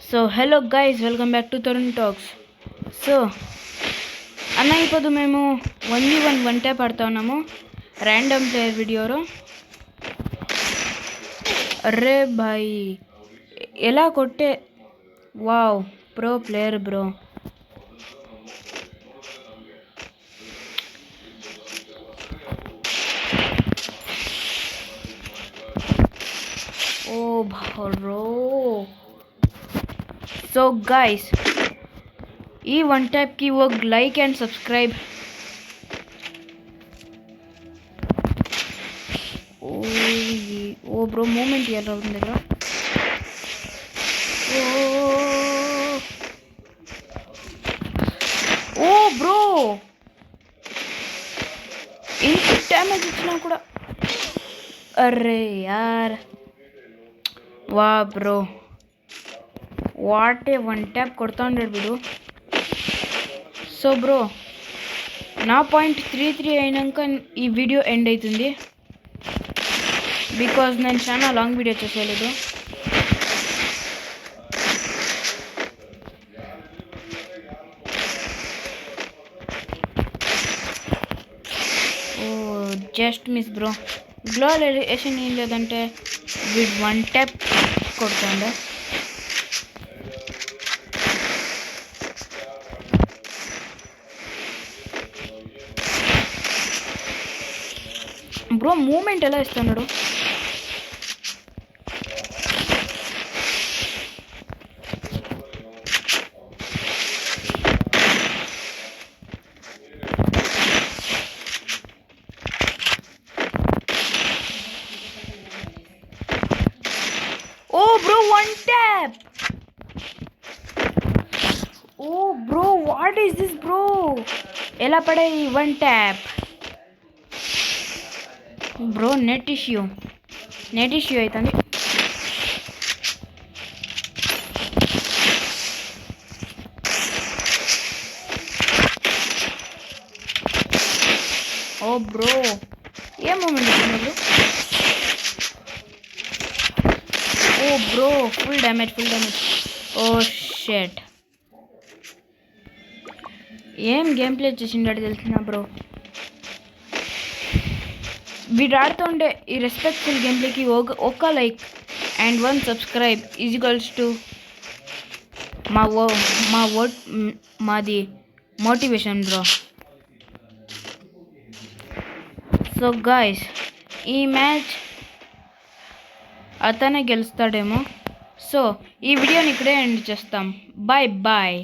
So hello guys, welcome back to Tarun Talks. So అన్న ఇప్పుడు మేము 1v1 వన్ ట్యాప్ ఆడుతా ఉన్నాము ర్యాండమ్ ప్లేయర్ వీడియోలో. అరే భాయ్ ఎలా కొట్టే wow pro player bro. Oh bro. So guys ఈ వన్ ట్యాప్కి ఒక like and subscribe. Oh bro moment ఎలా ఉంది కదా. ఓ బ్రో ఇంత డ్యామేజ్ ఇచ్చినా కూడా. అరే యార్ వా bro what a one tap కొడతా ఉన్నాడు వీడు. సో బ్రో నా పాయింట్ 3-3 అయినాక ఈ వీడియో ఎండ్ అవుతుంది బికాజ్ నేను చాలా లాంగ్ వీడియో చేసేయలేదు. Oh just miss bro. గ్లోల్ ఎలివేషన్ ఏం లేదంటే వీడు వన్ ట్యాప్ కొడుతుండే. బ్రో మూమెంట్ ఎలా ఇస్తున్నాడు. Oh bro one tap. Oh bro what is this bro. ఎలా పడే one tap bro. Net issue అవుతుంది. ఓ బ్రో ఏ మూమెంట్ ఇస్తుంది బ్రో. Oh bro full damage. Oh shit ఏం గేమ్ ప్లే చేసిండాడు తెలిసిన బ్రో. వీడు ఆడుతుండే ఈ రెస్పెక్ట్ఫుల్ గేమ్ ప్లేకి ఒక like and 1 subscribe is equals to మాది మోటివేషన్ బ్రో. సో గాయస్ ఈ మ్యాచ్ అతనే గెలుస్తాడేమో. సో ఈ వీడియోని ఇక్కడే ఎండ్ చేస్తాం. Bye bye.